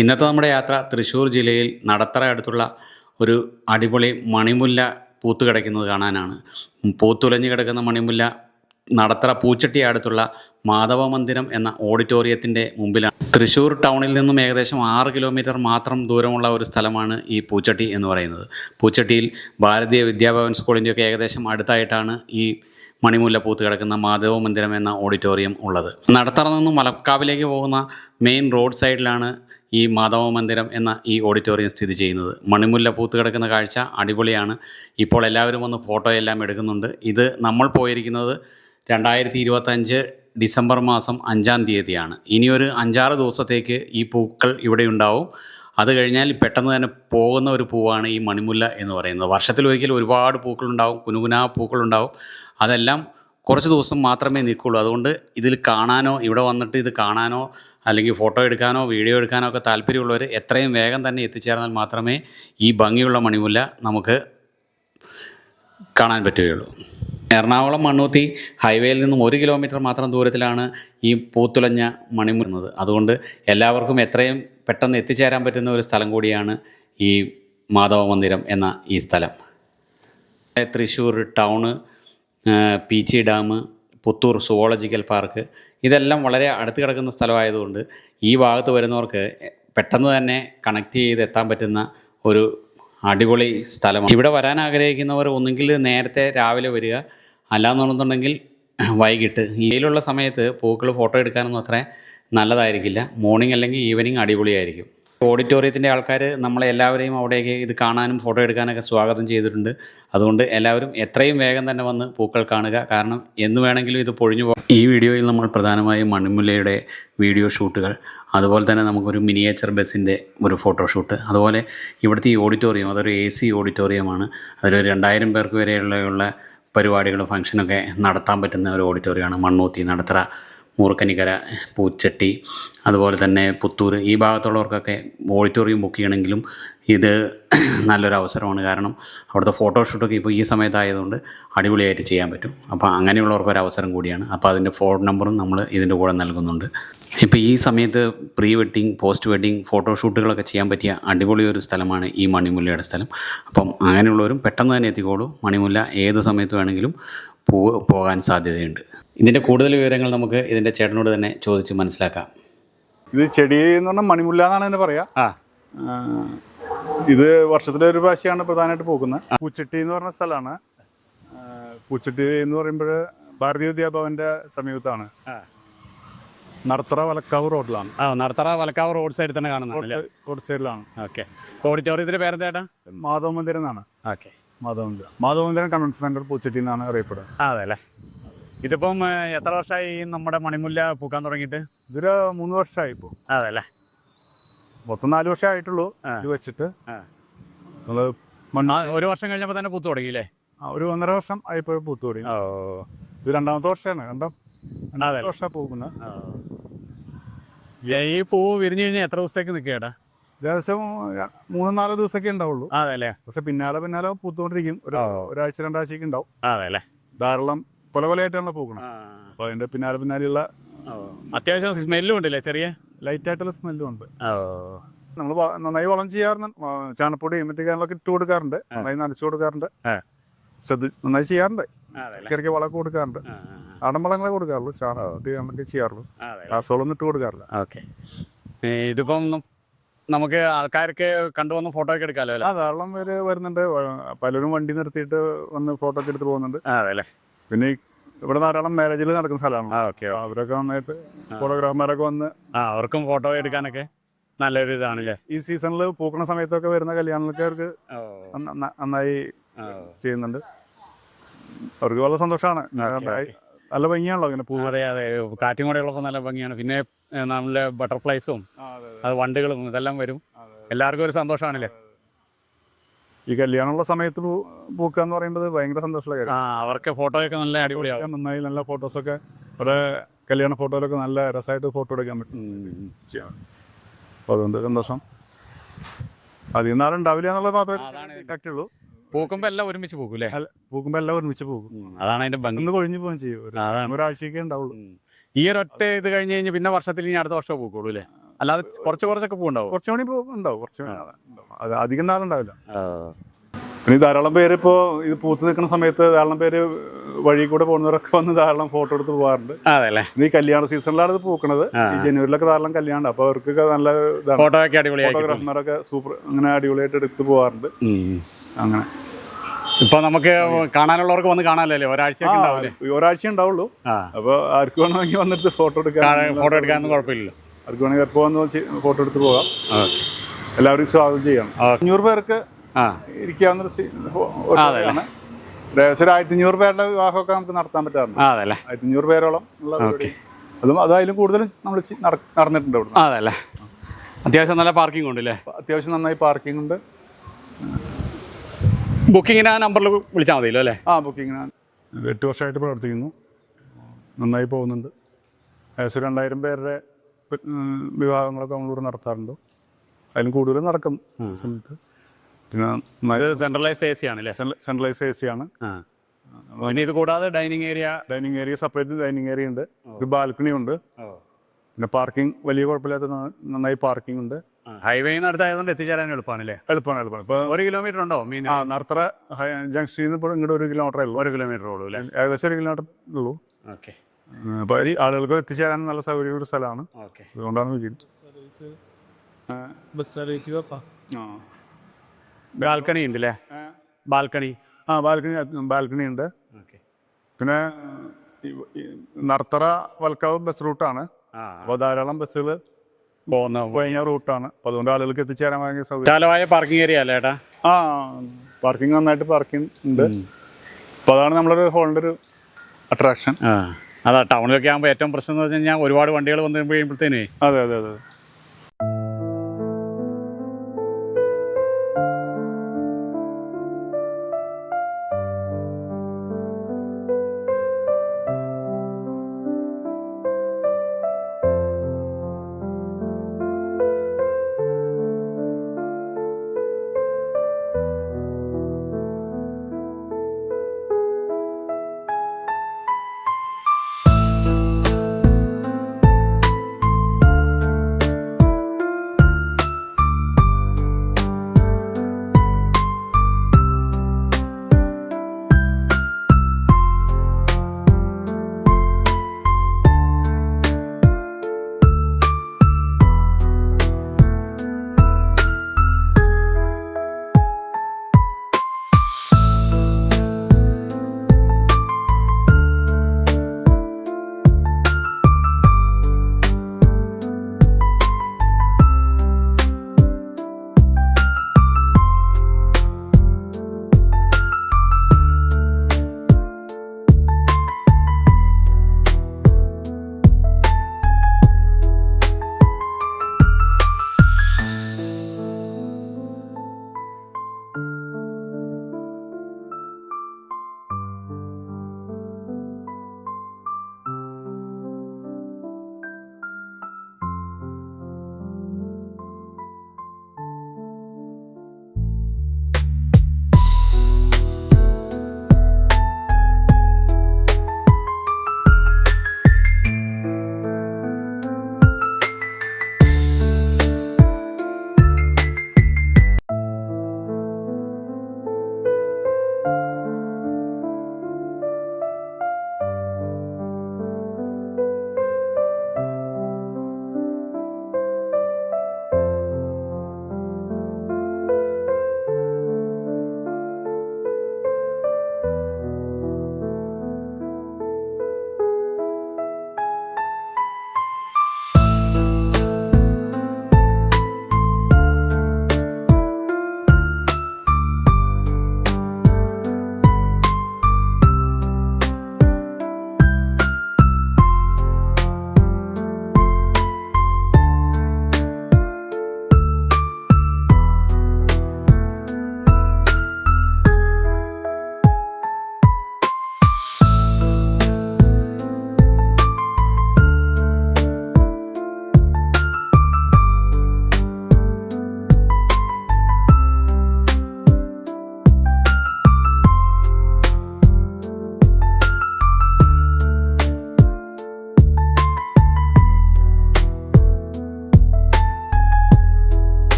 ഇന്നത്തെ നമ്മുടെ യാത്ര തൃശ്ശൂർ ജില്ലയിൽ നടത്തറ അടുത്തുള്ള ഒരു അടിപൊളി മണിമുല്ല പൂത്ത് കിടക്കുന്നത് കാണാനാണ്. പൂത്തുലഞ്ഞു കിടക്കുന്ന മണിമുല്ല നടത്തറ പൂച്ചട്ടി അടുത്തുള്ള മാധവ മന്ദിരം എന്ന ഓഡിറ്റോറിയത്തിൻ്റെ മുമ്പിലാണ്. തൃശ്ശൂർ ടൗണിൽ നിന്നും ഏകദേശം 6 കിലോമീറ്റർ മാത്രം ദൂരമുള്ള ഒരു സ്ഥലമാണ് ഈ പൂച്ചട്ടി എന്ന് പറയുന്നത്. പൂച്ചട്ടിയിൽ ഭാരതീയ വിദ്യാഭവൻ സ്കൂളിൻ്റെയൊക്കെ ഏകദേശം അടുത്തായിട്ടാണ് ഈ മണിമുല്ല പൂത്ത് കിടക്കുന്ന മാധവ മന്ദിരം എന്ന ഓഡിറ്റോറിയം ഉള്ളത്. നടത്തറ നിന്നും മലക്കാവിലേക്ക് പോകുന്ന മെയിൻ റോഡ് സൈഡിലാണ് ഈ മാധവ മന്ദിരം എന്ന ഈ ഓഡിറ്റോറിയം സ്ഥിതി ചെയ്യുന്നത്. മണിമുല്ല പൂത്ത് കിടക്കുന്ന കാഴ്ച അടിപൊളിയാണ്. ഇപ്പോൾ എല്ലാവരും വന്ന് ഫോട്ടോയെല്ലാം എടുക്കുന്നുണ്ട്. ഇത് നമ്മൾ പോയിരിക്കുന്നത് 2025 ഡിസംബർ മാസം 5-ാം തീയതിയാണ്. ഇനിയൊരു 5-6 ദിവസത്തേക്ക് ഈ പൂക്കൾ ഇവിടെ ഉണ്ടാവും. അത് കഴിഞ്ഞാൽ പെട്ടെന്ന് തന്നെ പോകുന്ന ഒരു പൂവാണ് ഈ മണിമുല്ല എന്ന് പറയുന്നത്. വർഷത്തിലൊരിക്കൽ ഒരുപാട് പൂക്കളുണ്ടാവും, കുനുകുനാ പൂക്കളുണ്ടാവും. അതെല്ലാം കുറച്ച് ദിവസം മാത്രമേ നിൽക്കുള്ളൂ. അതുകൊണ്ട് ഇതിൽ കാണാനോ ഇവിടെ വന്നിട്ട് ഇത് കാണാനോ അല്ലെങ്കിൽ ഫോട്ടോ എടുക്കാനോ വീഡിയോ എടുക്കാനോ ഒക്കെ താല്പര്യമുള്ളവർ എത്രയും വേഗം തന്നെ എത്തിച്ചേർന്നാൽ മാത്രമേ ഈ ഭംഗിയുള്ള മണിമുല്ല നമുക്ക് കാണാൻ പറ്റുകയുള്ളൂ. എറണാകുളം മണ്ണൂത്തി ഹൈവേയിൽ നിന്നും 1 കിലോമീറ്റർ മാത്രം ദൂരത്തിലാണ് ഈ പൂത്തുലഞ്ഞ മണിമുല്ല. അതുകൊണ്ട് എല്ലാവർക്കും എത്രയും പെട്ടെന്ന് എത്തിച്ചേരാൻ പറ്റുന്ന ഒരു സ്ഥലം കൂടിയാണ് ഈ മാധവ മന്ദിരം എന്ന ഈ സ്ഥലം. Thrissur town, Peechi dam, Puthur zoological park ഇതെല്ലാം വളരെ അടുത്ത് കിടക്കുന്ന സ്ഥലമായതുകൊണ്ട് ഈ ഭാഗത്ത് വരുന്നവർക്ക് പെട്ടെന്ന് തന്നെ കണക്ട് ചെയ്ത് എത്താൻ പറ്റുന്ന ഒരു അടിപൊളി സ്ഥലമാണ്. ഇവിടെ വരാൻ ആഗ്രഹിക്കുന്നവർ ഒന്നുകിൽ നേരത്തെ രാവിലെ വരിക, അല്ലാന്നുണ്ടെന്നുണ്ടെങ്കിൽ വൈകിട്ട്. ഇതിലുള്ള സമയത്ത് പൂക്കൾ ഫോട്ടോ എടുക്കാനൊന്നും അത്ര നല്ലതായിരിക്കില്ല. മോർണിംഗ് അല്ലെങ്കിൽ ഈവനിങ് അടിപൊളിയായിരിക്കും. ഓഡിറ്റോറിയത്തിൻ്റെ ആൾക്കാർ നമ്മളെല്ലാവരെയും അവിടേക്ക് ഇത് കാണാനും ഫോട്ടോ എടുക്കാനൊക്കെ സ്വാഗതം ചെയ്തിട്ടുണ്ട്. അതുകൊണ്ട് എല്ലാവരും എത്രയും വേഗം തന്നെ വന്ന് പൂക്കൾ കാണുക. കാരണം എന്ന് വേണമെങ്കിലും ഇത് പൊഴിഞ്ഞു പോകും. ഈ വീഡിയോയിൽ നമ്മൾ പ്രധാനമായും മണിമുല്ലയുടെ വീഡിയോ ഷൂട്ടുകൾ, അതുപോലെ തന്നെ നമുക്കൊരു മിനിയേച്ചർ ബസ്സിൻ്റെ ഒരു ഫോട്ടോഷൂട്ട്, അതുപോലെ ഇവിടുത്തെ ഈ ഓഡിറ്റോറിയം അതൊരു AC ഓഡിറ്റോറിയമാണ്. അതിലൊരു 2000 പേർക്ക് വരെയുള്ള പരിപാടികളും ഫംഗ്ഷനൊക്കെ നടത്താൻ പറ്റുന്ന ഒരു ഓഡിറ്റോറിയമാണ്. മണ്ണൂത്തി, നടത്തറ, മൂർക്കനിക്കര, പൂച്ചട്ടി, അതുപോലെ തന്നെ പുത്തൂർ ഈ ഭാഗത്തുള്ളവർക്കൊക്കെ ഓഡിറ്റോറിയം ബുക്ക് ചെയ്യണമെങ്കിലും ഇത് നല്ലൊരു അവസരമാണ്. കാരണം അവിടുത്തെ ഫോട്ടോഷൂട്ടൊക്കെ ഇപ്പോൾ ഈ സമയത്തായതുകൊണ്ട് അടിപൊളിയായിട്ട് ചെയ്യാൻ പറ്റും. അപ്പോൾ അങ്ങനെയുള്ളവർക്കൊരു അവസരം കൂടിയാണ്. അപ്പോൾ അതിൻ്റെ ഫോൺ നമ്പറും നമ്മൾ ഇതിൻ്റെ കൂടെ നൽകുന്നുണ്ട്. ഇപ്പോൾ ഈ സമയത്ത് പ്രീ വെഡ്ഡിങ്, പോസ്റ്റ് വെഡ്ഡിങ് ഫോട്ടോഷൂട്ടുകളൊക്കെ ചെയ്യാൻ പറ്റിയ അടിപൊളി ഒരു സ്ഥലമാണ് ഈ മണിമുല്ലയുടെ സ്ഥലം. അപ്പം അങ്ങനെയുള്ളവരും പെട്ടെന്ന് തന്നെ എത്തിക്കോളൂ. മണിമുല്ല ഏത് സമയത്ത് വേണമെങ്കിലും പോകാൻ സാധ്യതയുണ്ട്. ഇതിൻ്റെ കൂടുതൽ വിവരങ്ങൾ നമുക്ക് ഇതിൻ്റെ ചേട്ടനോട് തന്നെ ചോദിച്ച് മനസ്സിലാക്കാം. ഇത് ചെടി എന്ന് പറഞ്ഞാൽ മണിമുല്ല എന്നാണ് അതിന് പറയാ. ഇത് വർഷത്തിലൊരു പ്രാവശ്യമാണ് പ്രധാനമായിട്ട് പോകുന്നത്. പൂച്ചട്ടി എന്ന് പറഞ്ഞ സ്ഥലമാണ്. പൂച്ചട്ടി എന്ന് പറയുമ്പോൾ ഭാരതീയ വിദ്യാഭവന്റെ സമീപത്താണ്. നടത്തറ വലക്കാവ് റോഡിലാണ്. നടത്തറ വലക്കാവ് റോഡ് സൈഡിൽ തന്നെ കാണുന്നത്. റോഡ് സൈഡിലാണ്. ഓക്കെ. ഓഡിറ്റോറിയത്തിൻ്റെ പേരെന്താ? മാധവ മന്ദിരം എന്നാണ്. ഓക്കെ. മാധവ മന്ദിരം കൺവെൻഷൻ സെന്റർ പൂച്ചട്ടി എന്നാണ് അറിയപ്പെടുന്നത്. അതെ അല്ലേ. ഇതിപ്പം എത്ര വർഷമായി നമ്മുടെ മണിമുല്ല പൂക്കാൻ തുടങ്ങിയിട്ട്? ഇതൊരു 3 വർഷമായി ഇപ്പോൾ. അതെ അല്ലേ. മൊത്തം 4 വർഷമേ ആയിട്ടുള്ളൂ ഇത് വെച്ചിട്ട്. ഒരു വർഷം കഴിഞ്ഞപ്പോൾ തന്നെ പൂത്ത് തുടങ്ങിയില്ലേ? ഒരു 1.5 വർഷം ആയപ്പോൾ പൂത്ത് തുടങ്ങി. ഇത് 2ാമത്തെ വർഷമാണ്. 2 വർഷം പോകുന്നത്. ഈ പൂ വിരിഞ്ഞു കഴിഞ്ഞാൽ എത്ര ദിവസത്തേക്ക് നിൽക്കേടാ? ഏകദേശം 3-4 ദിവസമൊക്കെ ഉണ്ടാവുള്ളൂ. അതെ അല്ലേ. പക്ഷെ പിന്നാലെ പൂത്തുകൊണ്ടിരിക്കും. ഒരാഴ്ച 2 ആഴ്ചയൊക്കെ ഉണ്ടാവും. അതെ അല്ലേ. ധാരാളം കൊലകൊലയായിട്ടാണ് പോകുന്നത്. അപ്പോൾ അതിൻ്റെ പിന്നാലെയുള്ള അത്യാവശ്യം സ്മെല്ലും ഉണ്ടല്ലേ? ചെറിയ ലൈറ്റായിട്ടുള്ള സ്മെല്ലും ഉണ്ട്. നമ്മൾ നന്നായി വളം ചെയ്യാറുണ്ട്. ചാണപ്പൊടി മറ്റു കാര്യങ്ങളൊക്കെ ഇട്ട് കൊടുക്കാറുണ്ട്. നന്നായി നനച്ചു കൊടുക്കാറുണ്ട്. നന്നായി ചെയ്യാറുണ്ട്. ഇടയ്ക്ക് വളമൊക്കെ കൊടുക്കാറുണ്ട്. നാടൻ വളങ്ങളെ കൊടുക്കാറുള്ളൂ. ചാണകം ചെയ്യാറുള്ളൂ. രാസവളമൊന്നും ഇട്ട് കൊടുക്കാറില്ല. ഓക്കെ. ഇതിപ്പം നമുക്ക് ആൾക്കാർക്ക് കണ്ടുവന്ന് ഫോട്ടോ ഒക്കെ എടുക്കാമല്ലോ അല്ലേ? ധാരാളം പേര് വരുന്നുണ്ട്. പലരും വണ്ടി നിർത്തിയിട്ട് വന്ന് ഫോട്ടോ ഒക്കെ എടുത്ത് പോകുന്നുണ്ട്. അതെ അല്ലേ. പിന്നെ ഇവിടെ ധാരാളം മാരേജിൽ നടക്കുന്ന സ്ഥലമാണ്. ഓക്കെ. അവരൊക്കെ നന്നായിട്ട് ഫോട്ടോഗ്രാഫർമാരൊക്കെ വന്ന് അവർക്കും ഫോട്ടോ എടുക്കാനൊക്കെ നല്ലൊരു ഇതാണല്ലേ. ഈ സീസണിൽ പൂക്കണ സമയത്തൊക്കെ വരുന്ന കല്യാണങ്ങൾക്ക് അവർക്ക് നന്നായി ചെയ്യുന്നുണ്ട്. അവർക്ക് വളരെ സന്തോഷമാണ്. നല്ല ഭംഗിയാണല്ലോ ഇങ്ങനെ പൂ. അതെ അതെ. കാറ്റും കൂടെ ഉള്ളപ്പോൾ നല്ല ഭംഗിയാണ്. പിന്നെ നമ്മളെ ബട്ടർഫ്ലൈസും അത് വണ്ടുകളും ഇതെല്ലാം വരും. എല്ലാവർക്കും ഒരു സന്തോഷമാണല്ലേ. ഈ കല്യാണമുള്ള സമയത്ത് പൂക്കുക എന്ന് പറയുമ്പോൾ ഭയങ്കര സന്തോഷമുള്ള കാര്യം. അവർക്ക് ഫോട്ടോയൊക്കെ നല്ല അടിപൊളിയാവും. നന്നായി നല്ല ഫോട്ടോസൊക്കെ ഒരു കല്യാണ ഫോട്ടോയിലൊക്കെ നല്ല രസമായിട്ട് ഫോട്ടോ എടുക്കാൻ പറ്റും. അപ്പോൾ അതുകൊണ്ട് സന്തോഷം. അതിൽ നാളെ ഉണ്ടാവില്ല എന്നുള്ളത് മാത്രമേ കറ്റുള്ളൂ. പൂക്കുമ്പോൾ എല്ലാം ഒരുമിച്ച് പോകും അല്ലേ? പൂക്കുമ്പോൾ എല്ലാം ഒരുമിച്ച് പോകും. അതാണ് അതിൻ്റെ ഭംഗി. ഒന്ന് കൊഴിഞ്ഞു പോകാൻ ചെയ്യും. ഒരാഴ്ചയൊക്കെ ഉണ്ടാവുള്ളൂ. ഈ ഒരൊറ്റ ഇത് കഴിഞ്ഞ് കഴിഞ്ഞാൽ പിന്നെ വർഷത്തിൽ ഇനി അടുത്ത വർഷം പൂക്കുള്ളൂ അല്ലേ? അല്ലാതെ കുറച്ചൊക്കെ പൂവുണ്ടാവും. കുറച്ച് മണി ഇപ്പോൾ ഉണ്ടാവും, കുറച്ച് മണി ഉണ്ടാവും. അത് അധികം നാളുണ്ടാവില്ല. പിന്നെ ധാരാളം പേര് ഇപ്പോൾ ഇത് പൂത്ത് നിൽക്കുന്ന സമയത്ത് ധാരാളം പേര് വഴി കൂടെ പോകുന്നവരൊക്കെ വന്ന് ധാരാളം ഫോട്ടോ എടുത്ത് പോകാറുണ്ട്. അതെല്ലേ. ഈ കല്യാണ സീസണിലാണ് ഇത് പൂക്കണത്. ഈ ജനുവരിയിലൊക്കെ ധാരാളം കല്യാണം, അപ്പോൾ അവർക്കൊക്കെ നല്ല ഇതാണ്. ഫോട്ടോഗ്രാഫർമാരൊക്കെ സൂപ്പർ അങ്ങനെ അടിപൊളിയായിട്ട് എടുത്ത് പോകാറുണ്ട്. അങ്ങനെ ഇപ്പൊ നമുക്ക് കാണാനുള്ളവർക്ക് വന്ന് കാണാനല്ലേ, ഒരാഴ്ച ഉണ്ടാവുള്ളൂ. അപ്പോൾ ആർക്ക് വേണമെങ്കിൽ വന്നിട്ട് ഫോട്ടോ എടുക്കാനൊന്നും കുഴപ്പമില്ലല്ലോ. ആർക്ക് വേണമെങ്കിൽ എപ്പോൾ വന്ന് ഫോട്ടോ എടുത്ത് പോകാം. എല്ലാവരും സ്വാഗതം ചെയ്യണം. 500 പേർക്ക് ഇരിക്കാവുന്നൊരു ഏകദേശം ഒരു 1500 പേരുടെ വിവാഹമൊക്കെ നമുക്ക് നടത്താൻ പറ്റാറുണ്ട്. 1500 പേരോളം ഉള്ള അതിലും കൂടുതലും നമ്മൾ നടന്നിട്ടുണ്ട് ഇവിടെ. അതല്ലേ. അത്യാവശ്യം നല്ല പാർക്കിംഗ് ഉണ്ട് അല്ലേ? അത്യാവശ്യം നന്നായി പാർക്കിംഗ് ഉണ്ട്. ബുക്കിങ്ങിന് ആ നമ്പറിൽ വിളിച്ചാൽ മതിയല്ലോ അല്ലേ? ബുക്കിങ്ങിന് 8 വർഷമായിട്ട് പ്രവർത്തിക്കുന്നു, നന്നായി പോകുന്നുണ്ട്. ഏകദേശം 2000 പേരുടെ വിവാഹങ്ങളൊക്കെ നമ്മളിവിടെ നടത്താറുണ്ട്. അതിലും കൂടുതൽ നടക്കും സമയത്ത്. പിന്നെ സെൻട്രലൈസ്ഡ് AC ആണല്ലേ? സെൻട്രലൈസ്ഡ് AC ആണ്. പിന്നെ ഇത് കൂടാതെ dining area separate dining area ഉണ്ട്, ഒരു ബാൽക്കണി ഉണ്ട്. പിന്നെ പാർക്കിംഗ് വലിയ കുഴപ്പമില്ലാത്ത നന്നായി പാർക്കിംഗ് ഉണ്ട്. ഹൈവേന്ന് അടുത്തായതുകൊണ്ട് എത്തിച്ചേരാൻ എളുപ്പമാണല്ലേ? എളുപ്പമാണ്. ഇപ്പോൾ 1 കിലോമീറ്റർ ഉണ്ടോ മീൻ? നടത്തറ ജംഗ്ഷനിൽ നിന്ന് ഇപ്പോൾ ഇങ്ങോട്ട് 1 കിലോമീറ്ററേ ഉള്ളൂ. 1 കിലോമീറ്റർ ഉള്ളൂ അല്ലേ? ഏകദേശം 1 കിലോമീറ്റർ ഉള്ളൂ. ഓക്കെ. അപ്പോൾ ആളുകൾക്ക് എത്തിച്ചേരാൻ നല്ല സൗകര്യമുള്ള സ്ഥലമാണ്. അതുകൊണ്ടാണ് വിളിക്കുന്നത്. ബാൽക്കണി ഉണ്ട് അല്ലേ? ബാൽക്കണി ബാൽക്കണി ഉണ്ട്. പിന്നെ നടത്തറ വൽക്കാവ് ബസ് റൂട്ടാണ്. അപ്പോൾ ധാരാളം ബസ്സുകൾ കഴിഞ്ഞ റൂട്ടാണ്. അപ്പോൾ അതുകൊണ്ട് ആളുകൾക്ക് എത്തിച്ചേരാൻ ഭയങ്കര സൗകര്യം. പാർക്കിംഗ് ഏരിയ അല്ലേ ഏട്ടാ? പാർക്കിംഗ് നന്നായിട്ട് പാർക്കിംഗ് ഉണ്ട്. അപ്പോൾ അതാണ് നമ്മളൊരു ഹോളിൻ്റെ ഒരു അട്രാക്ഷൻ. അതാ ടൗണിലൊക്കെ ആകുമ്പോൾ ഏറ്റവും പ്രശ്നം എന്ന് വെച്ച് കഴിഞ്ഞാൽ ഒരുപാട് വണ്ടികൾ വന്നു കഴിയുമ്പോഴത്തേനേ അതെ